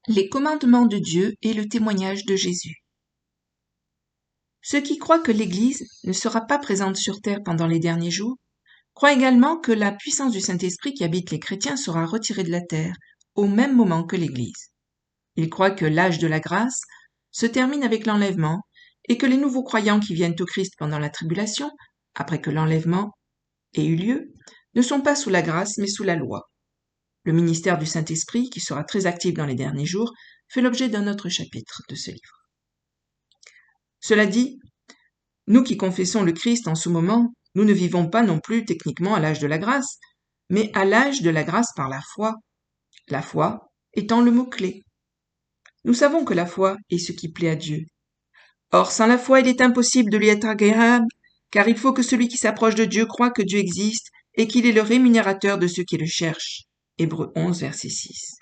Les commandements de Dieu et le témoignage de Jésus. Ceux qui croient que l'Église ne sera pas présente sur terre pendant les derniers jours croient également que la puissance du Saint-Esprit qui habite les chrétiens sera retirée de la terre au même moment que l'Église. Ils croient que l'âge de la grâce se termine avec l'enlèvement et que les nouveaux croyants qui viennent au Christ pendant la tribulation, après que l'enlèvement ait eu lieu, ne sont pas sous la grâce mais sous la loi. Le ministère du Saint-Esprit, qui sera très actif dans les derniers jours, fait l'objet d'un autre chapitre de ce livre. Cela dit, nous qui confessons le Christ en ce moment, nous ne vivons pas non plus techniquement à l'âge de la grâce, mais à l'âge de la grâce par la foi étant le mot-clé. Nous savons que la foi est ce qui plaît à Dieu. Or, sans la foi, il est impossible de lui être agréable, car il faut que celui qui s'approche de Dieu croie que Dieu existe et qu'il est le rémunérateur de ceux qui le cherchent. Hébreux 11, verset 6.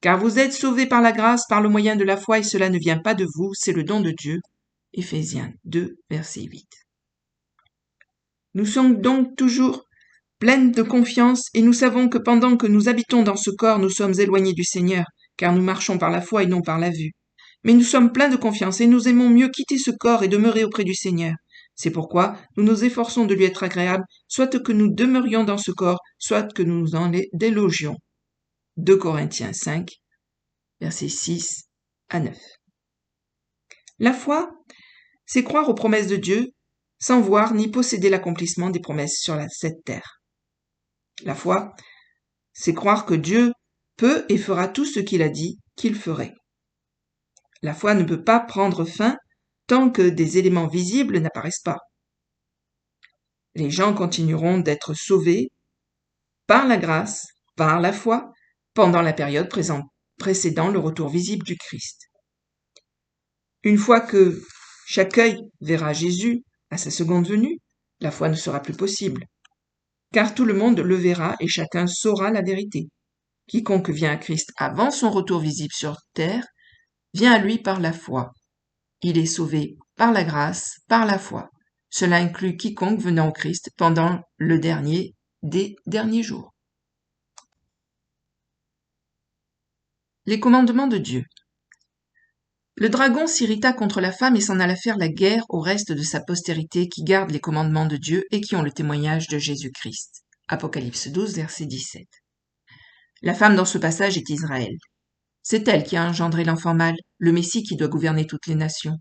Car vous êtes sauvés par la grâce, par le moyen de la foi, et cela ne vient pas de vous, c'est le don de Dieu. Éphésiens 2, verset 8. Nous sommes donc toujours pleines de confiance et nous savons que pendant que nous habitons dans ce corps, nous sommes éloignés du Seigneur, car nous marchons par la foi et non par la vue. Mais nous sommes pleins de confiance et nous aimons mieux quitter ce corps et demeurer auprès du Seigneur. C'est pourquoi nous nous efforçons de lui être agréables, soit que nous demeurions dans ce corps, soit que nous en délogions. 2 Corinthiens 5, versets 6 à 9. La foi, c'est croire aux promesses de Dieu sans voir ni posséder l'accomplissement des promesses sur cette terre. La foi, c'est croire que Dieu peut et fera tout ce qu'il a dit qu'il ferait. La foi ne peut pas prendre fin tant que des éléments visibles n'apparaissent pas. Les gens continueront d'être sauvés par la grâce, par la foi, pendant la période précédant le retour visible du Christ. Une fois que chaque œil verra Jésus à sa seconde venue, la foi ne sera plus possible, car tout le monde le verra et chacun saura la vérité. Quiconque vient à Christ avant son retour visible sur terre vient à lui par la foi. Il est sauvé par la grâce, par la foi. Cela inclut quiconque venant au Christ pendant le dernier des derniers jours. Les commandements de Dieu. Le dragon s'irrita contre la femme et s'en alla faire la guerre au reste de sa postérité qui garde les commandements de Dieu et qui ont le témoignage de Jésus-Christ. Apocalypse 12, verset 17. La femme dans ce passage est Israël. C'est elle qui a engendré l'enfant mâle, le Messie qui doit gouverner toutes les nations.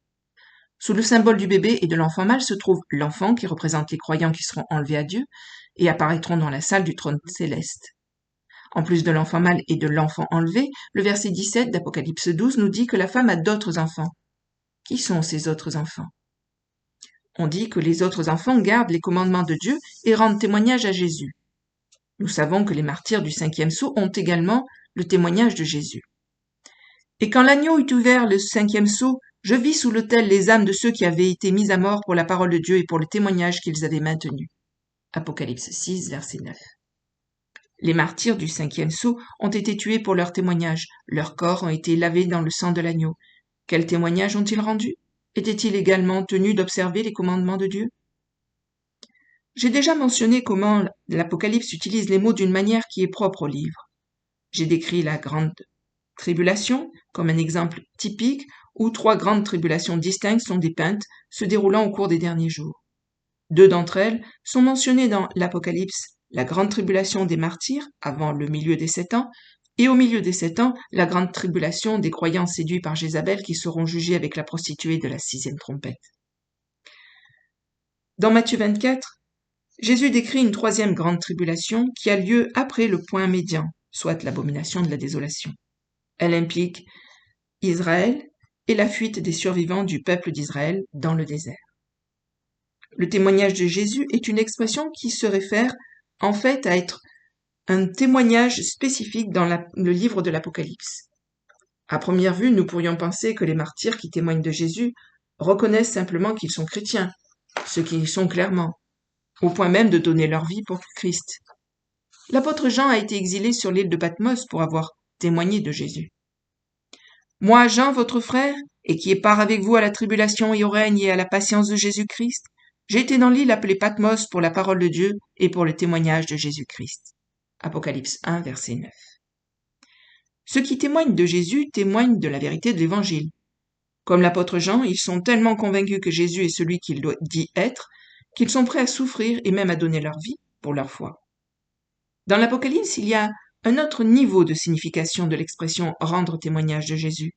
Sous le symbole du bébé et de l'enfant mâle se trouve l'enfant qui représente les croyants qui seront enlevés à Dieu et apparaîtront dans la salle du trône céleste. En plus de l'enfant mâle et de l'enfant enlevé, le verset 17 d'Apocalypse 12 nous dit que la femme a d'autres enfants. Qui sont ces autres enfants? On dit que les autres enfants gardent les commandements de Dieu et rendent témoignage à Jésus. Nous savons que les martyrs du 5e sceau ont également le témoignage de Jésus. Et quand l'agneau eut ouvert le 5e sceau, je vis sous l'autel les âmes de ceux qui avaient été mis à mort pour la parole de Dieu et pour le témoignage qu'ils avaient maintenu. Apocalypse 6, verset 9. Les martyrs du 5e sceau ont été tués pour leur témoignage. Leurs corps ont été lavés dans le sang de l'agneau. Quel témoignage ont-ils rendu? Étaient-ils également tenus d'observer les commandements de Dieu? J'ai déjà mentionné comment l'Apocalypse utilise les mots d'une manière qui est propre au livre. J'ai décrit la grande tribulation comme un exemple typique où 3 grandes tribulations distinctes sont dépeintes, se déroulant au cours des derniers jours. 2 d'entre elles sont mentionnées dans l'Apocalypse, la grande tribulation des martyrs, avant le milieu des 7 ans, et au milieu des 7 ans, la grande tribulation des croyants séduits par Jézabel qui seront jugés avec la prostituée de la 6e trompette. Dans Matthieu 24, Jésus décrit une 3e grande tribulation qui a lieu après le point médian, soit l'abomination de la désolation. Elle implique Israël et la fuite des survivants du peuple d'Israël dans le désert. Le témoignage de Jésus est une expression qui se réfère en fait à être un témoignage spécifique dans le livre de l'Apocalypse. À première vue, nous pourrions penser que les martyrs qui témoignent de Jésus reconnaissent simplement qu'ils sont chrétiens, ce qu'ils sont clairement, au point même de donner leur vie pour Christ. L'apôtre Jean a été exilé sur l'île de Patmos pour avoir témoigné de Jésus. Moi, Jean, votre frère, et qui est part avec vous à la tribulation et au règne et à la patience de Jésus-Christ, j'ai été dans l'île appelée Patmos pour la parole de Dieu et pour le témoignage de Jésus-Christ. Apocalypse 1, verset 9. Ceux qui témoignent de Jésus témoignent de la vérité de l'Évangile. Comme l'apôtre Jean, ils sont tellement convaincus que Jésus est celui qu'il dit être, qu'ils sont prêts à souffrir et même à donner leur vie pour leur foi. Dans l'Apocalypse, il y a un autre niveau de signification de l'expression « rendre témoignage de Jésus ».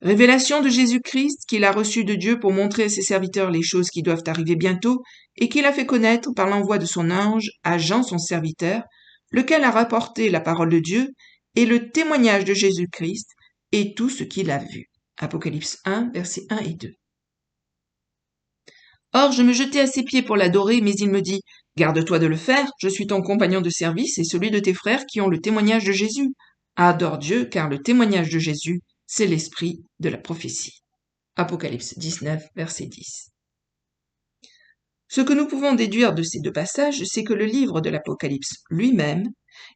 Révélation de Jésus-Christ qu'il a reçue de Dieu pour montrer à ses serviteurs les choses qui doivent arriver bientôt et qu'il a fait connaître par l'envoi de son ange à Jean son serviteur, lequel a rapporté la parole de Dieu et le témoignage de Jésus-Christ et tout ce qu'il a vu. Apocalypse 1, versets 1 et 2. Or, je me jetai à ses pieds pour l'adorer, mais il me dit, « Garde-toi de le faire, je suis ton compagnon de service et celui de tes frères qui ont le témoignage de Jésus. Adore Dieu, car le témoignage de Jésus, c'est l'esprit de la prophétie. » Apocalypse 19, verset 10. Ce que nous pouvons déduire de ces deux passages, c'est que le livre de l'Apocalypse lui-même,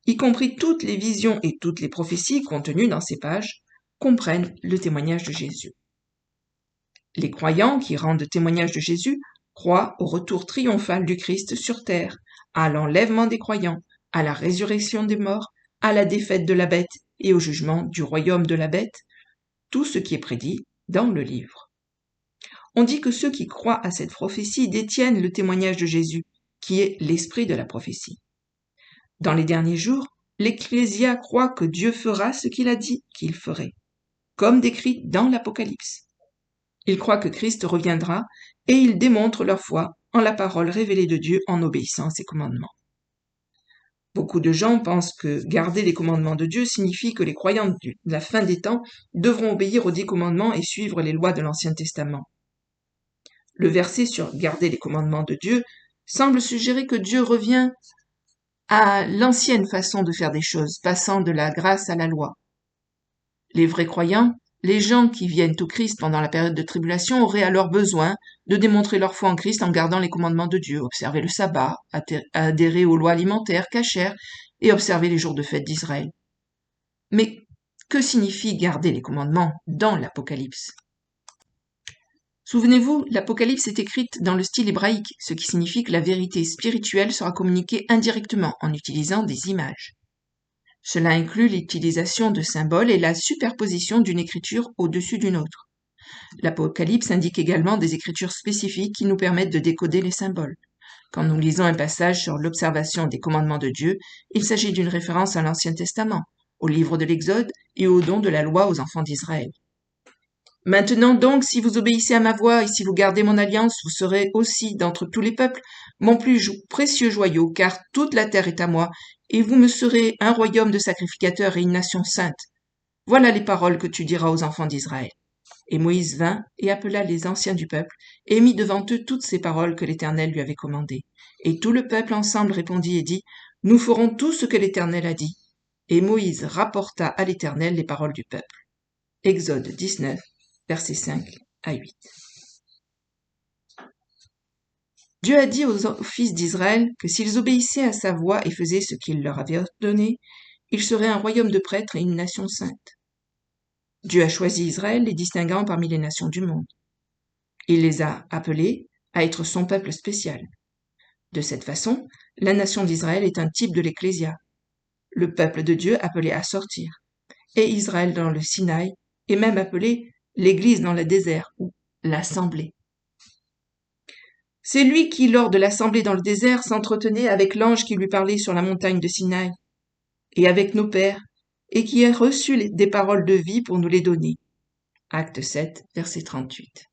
y compris toutes les visions et toutes les prophéties contenues dans ces pages, comprennent le témoignage de Jésus. Les croyants qui rendent témoignage de Jésus croient au retour triomphal du Christ sur terre, à l'enlèvement des croyants, à la résurrection des morts, à la défaite de la bête et au jugement du royaume de la bête, tout ce qui est prédit dans le livre. On dit que ceux qui croient à cette prophétie détiennent le témoignage de Jésus, qui est l'esprit de la prophétie. Dans les derniers jours, l'Ecclésia croit que Dieu fera ce qu'il a dit qu'il ferait, comme décrit dans l'Apocalypse. Ils croient que Christ reviendra et ils démontrent leur foi en la parole révélée de Dieu en obéissant à ses commandements. Beaucoup de gens pensent que garder les commandements de Dieu signifie que les croyants de la fin des temps devront obéir aux 10 commandements et suivre les lois de l'Ancien Testament. Le verset sur garder les commandements de Dieu semble suggérer que Dieu revient à l'ancienne façon de faire des choses, passant de la grâce à la loi. Les vrais croyants, les gens qui viennent au Christ pendant la période de tribulation auraient alors besoin de démontrer leur foi en Christ en gardant les commandements de Dieu, observer le sabbat, adhérer aux lois alimentaires, cachères et observer les jours de fête d'Israël. Mais que signifie garder les commandements dans l'Apocalypse ? Souvenez-vous, l'Apocalypse est écrite dans le style hébraïque, ce qui signifie que la vérité spirituelle sera communiquée indirectement en utilisant des images. Cela inclut l'utilisation de symboles et la superposition d'une écriture au-dessus d'une autre. L'Apocalypse indique également des écritures spécifiques qui nous permettent de décoder les symboles. Quand nous lisons un passage sur l'observation des commandements de Dieu, il s'agit d'une référence à l'Ancien Testament, au livre de l'Exode et au don de la loi aux enfants d'Israël. Maintenant donc, si vous obéissez à ma voix et si vous gardez mon alliance, vous serez aussi d'entre tous les peuples mon plus précieux joyau, car toute la terre est à moi, et vous me serez un royaume de sacrificateurs et une nation sainte. Voilà les paroles que tu diras aux enfants d'Israël. Et Moïse vint et appela les anciens du peuple, et mit devant eux toutes ces paroles que l'Éternel lui avait commandées. Et tout le peuple ensemble répondit et dit, « Nous ferons tout ce que l'Éternel a dit. » Et Moïse rapporta à l'Éternel les paroles du peuple. Exode 19, versets 5 à 8. Dieu a dit aux fils d'Israël que s'ils obéissaient à sa voix et faisaient ce qu'il leur avait ordonné, ils seraient un royaume de prêtres et une nation sainte. Dieu a choisi Israël, les distinguant parmi les nations du monde. Il les a appelés à être son peuple spécial. De cette façon, la nation d'Israël est un type de l'Ecclésia, le peuple de Dieu appelé à sortir, et Israël dans le Sinaï est même appelé l'Église dans le désert ou l'Assemblée. C'est lui qui, lors de l'assemblée dans le désert, s'entretenait avec l'ange qui lui parlait sur la montagne de Sinaï, et avec nos pères, et qui a reçu des paroles de vie pour nous les donner. Acte 7, verset 38.